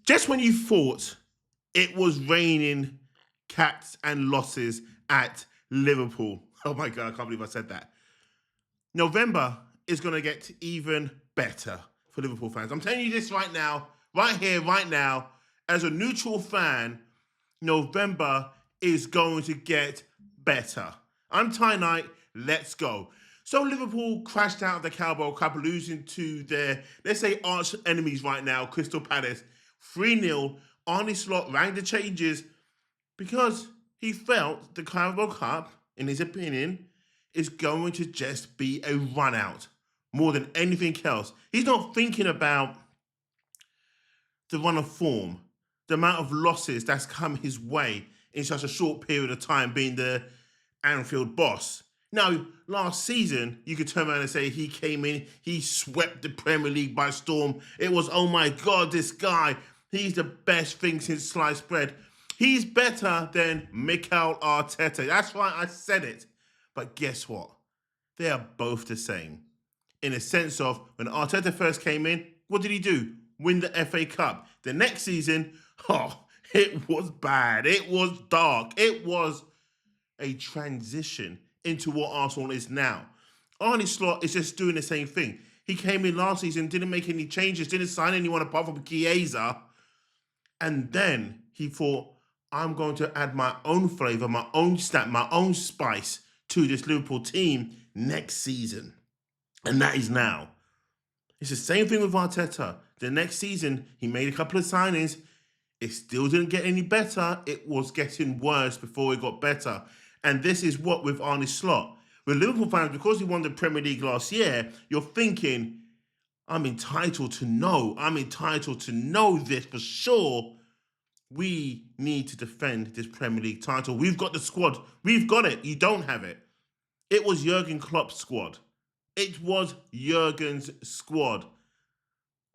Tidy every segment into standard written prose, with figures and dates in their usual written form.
Just when you thought it was raining cats and losses at Liverpool. Oh my God, I can't believe I said that. November is going to get even better for Liverpool fans. I'm telling you this right now, right here, right now. As a neutral fan, November is going to get better. I'm Ty Knight. Let's go. So Liverpool crashed out of the Carabao Cup, losing to their, let's say, arch enemies right now, Crystal Palace, 3-0. Arne Slot rang the changes because he felt the Carabao Cup, in his opinion, is going to just be a run out more than anything else. He's not thinking about the run of form, the amount of losses that's come his way in such a short period of time being the Anfield boss. Now, last season, you could turn around and say he came in, he swept the Premier League by storm. It was, oh my God, this guy, he's the best thing since sliced bread. He's better than Mikel Arteta. That's right, I said it. But guess what? They are both the same. In a sense of, when Arteta first came in, what did he do? Win the FA Cup. The next season, it was bad. It was dark. It was a transition into what Arsenal is now. Arne Slot is just doing the same thing. He came in last season, didn't make any changes, didn't sign anyone apart from Chiesa. And then he thought, I'm going to add my own flavour, my own stamp, my own spice to this Liverpool team next season. And that is now. It's the same thing with Arteta. The next season, he made a couple of signings. It still didn't get any better. It was getting worse before it got better. And this is what with Arne Slot. With Liverpool fans, because he won the Premier League last year, you're thinking, I'm entitled to know. I'm entitled to know this for sure. We need to defend this Premier League title. We've got the squad. We've got it. You don't have it. It was Jurgen Klopp's squad. It was Jurgen's squad.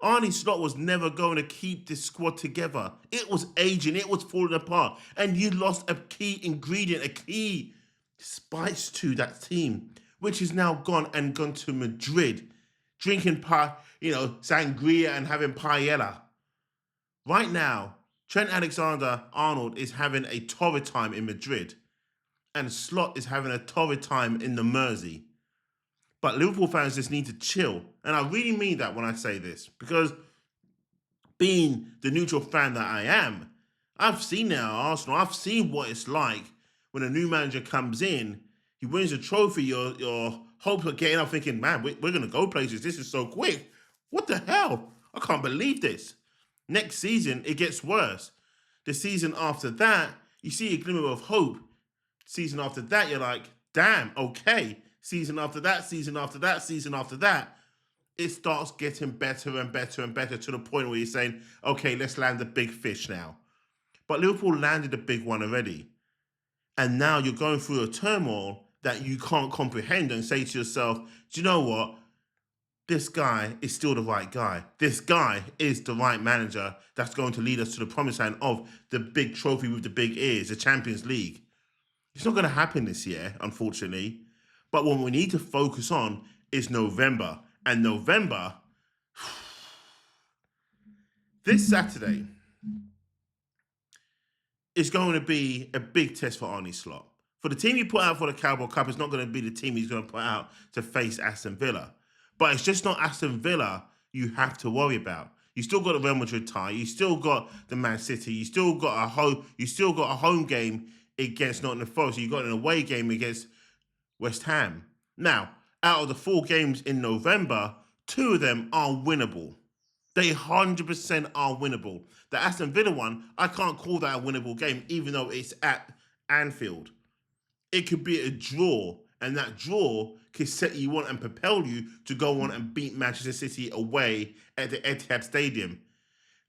Arne Slot was never going to keep this squad together. It was aging. It was falling apart. And you lost a key ingredient, a key spice to that team, which is now gone to Madrid, drinking sangria and having paella. Right now, Trent Alexander-Arnold is having a torrid time in Madrid, and Slot is having a torrid time in the Mersey. But Liverpool fans just need to chill. And I really mean that when I say this, because being the neutral fan that I am, I've seen it at Arsenal. I've seen what it's like when a new manager comes in, he wins a trophy, your hopes are getting up thinking, man, we're going to go places. This is so quick. What the hell? I can't believe this. Next season, it gets worse. The season after that, you see a glimmer of hope. Season after that, you're like, damn, okay. Season after that, season after that, season after that, it starts getting better and better and better to the point where you're saying, okay, let's land the big fish now. But Liverpool landed the big one already. And now you're going through a turmoil that you can't comprehend and say to yourself, do you know what? This guy is still the right guy. This guy is the right manager that's going to lead us to the promised land of the big trophy with the big ears, the Champions League. It's not going to happen this year, unfortunately. But what we need to focus on is November. And November, this Saturday, is going to be a big test for Arne Slot. For the team he put out for the Carabao Cup, it's not going to be the team he's going to put out to face Aston Villa. But it's just not Aston Villa you have to worry about. You still got the Real Madrid tie. You still got the Man City. You still got a home game against Nottingham Forest. You got an away game against West Ham. Now, out of the 4 games in November, 2 of them are winnable. They 100% are winnable. The Aston Villa one, I can't call that a winnable game, even though it's at Anfield. It could be a draw, and that draw could set you on and propel you to go on and beat Manchester City away at the Etihad Stadium.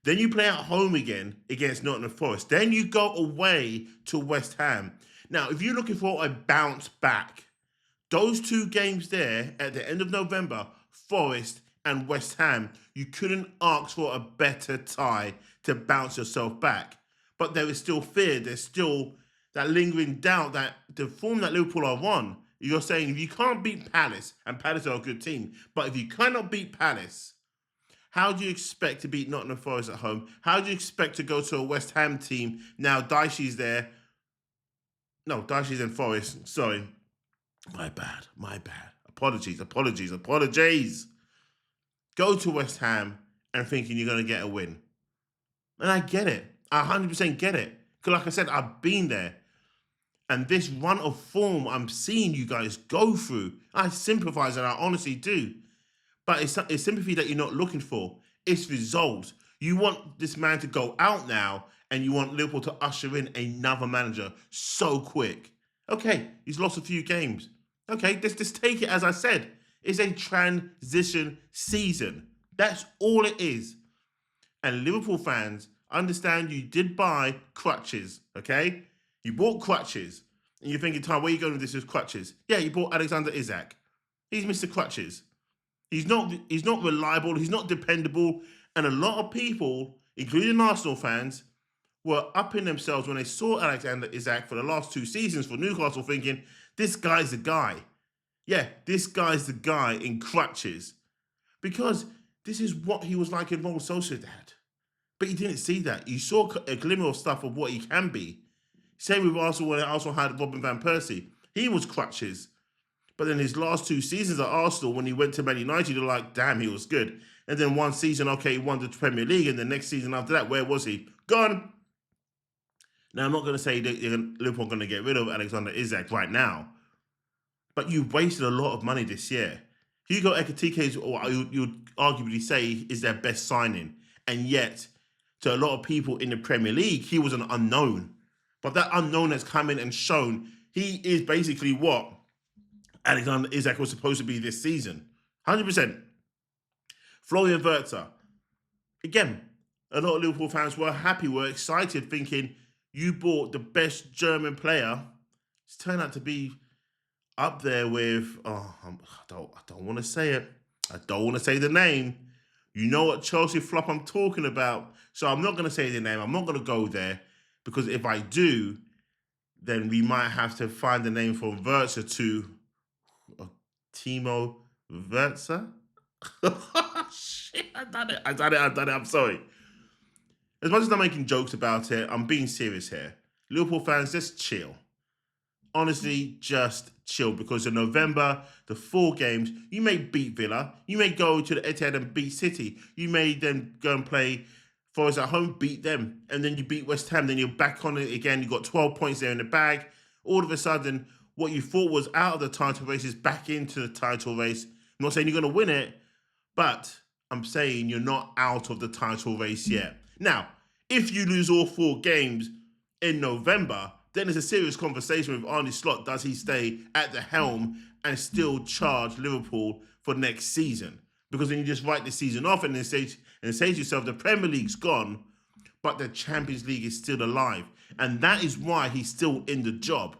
Then you play at home again against Nottingham Forest. Then you go away to West Ham. Now, if you're looking for a bounce back, those 2 games there at the end of November, Forest and West Ham, you couldn't ask for a better tie to bounce yourself back. But there is still fear. There's still that lingering doubt that the form that Liverpool are on, you're saying if you can't beat Palace, and Palace are a good team, but if you cannot beat Palace, How do you expect to beat Nottingham Forest at home? How do you expect to go to a West Ham team? Now, Daishi's there. No, Daishi's in Forest. Sorry. My bad. Apologies. Go to West Ham and thinking you're going to get a win. And I get it. I 100% get it. Because like I said, I've been there. And this run of form I'm seeing you guys go through, I sympathize and I honestly do. But it's sympathy that you're not looking for. It's results. You want this man to go out now and you want Liverpool to usher in another manager so quick. Okay, he's lost a few games. Okay, let's just take it as I said. It's a transition season. That's all it is. And Liverpool fans, understand you did buy crutches, okay? You bought crutches. And you're thinking, Tom, where are you going with this with crutches? Yeah, you bought Alexander Isak. He's Mr. Crutches. He's not reliable. He's not dependable. And a lot of people, including Arsenal fans, were upping themselves when they saw Alexander Isak for the last 2 seasons for Newcastle thinking, this guy's the guy. Yeah, this guy's the guy in crutches. Because this is what he was like in Real Sociedad. But you didn't see that. You saw a glimmer of stuff of what he can be. Same with Arsenal when Arsenal had Robin van Persie. He was crutches. But then his last 2 seasons at Arsenal, when he went to Man United, you're like, damn, he was good. And then one season, okay, he won the Premier League. And the next season after that, where was he? Gone. Now, I'm not going to say that Liverpool are going to get rid of Alexander Isak right now. But you wasted a lot of money this year. Hugo Ekitike is, or you'd arguably say, is their best signing. And yet, to a lot of people in the Premier League, he was an unknown. But that unknown has come in and shown he is basically what Alexander Isak was supposed to be this season. 100%. Florian Wirtz. Again, a lot of Liverpool fans were happy, were excited, thinking you bought the best German player. It's turned out to be up there with, I don't want to say it. I don't want to say the name. You know what Chelsea flop I'm talking about. So I'm not going to say the name. I'm not going to go there. Because if I do, then we might have to find the name from Wirtz to Timo Werner. Shit, I done it. I'm sorry. As much as I'm making jokes about it, I'm being serious here. Liverpool fans, just chill. Honestly, just chill. Because in November, the 4 games, you may beat Villa. You may go to the Etihad and beat City. You may then go and play Forest at home, beat them. And then you beat West Ham. Then you're back on it again. You've got 12 points there in the bag. All of a sudden, what you thought was out of the title race is back into the title race. I'm not saying you're going to win it, but I'm saying you're not out of the title race yet. Now, if you lose all 4 games in November, then there's a serious conversation with Arne Slot. Does he stay at the helm and still charge Liverpool for next season? Because then you just write the season off and then say to yourself, the Premier League's gone, but the Champions League is still alive. And that is why he's still in the job.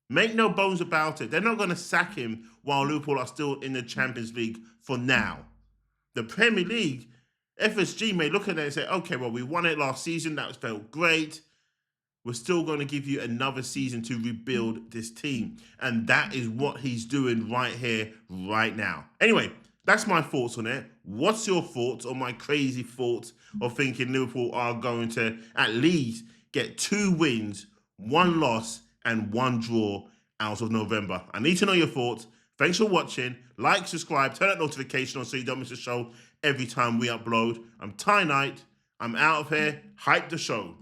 Make no bones about it. They're not going to sack him while Liverpool are still in the Champions League for now. The Premier League, FSG may look at it and say, okay, well, we won it last season. That felt great. We're still going to give you another season to rebuild this team. And that is what he's doing right here, right now. Anyway, that's my thoughts on it. What's your thoughts on my crazy thoughts of thinking Liverpool are going to at least get 2 wins, 1 loss, and 1 draw out of November? I need to know your thoughts. Thanks for watching. Like, subscribe, turn that notification on so you don't miss a show every time we upload. I'm Ty Knight. I'm out of here. Hype the show.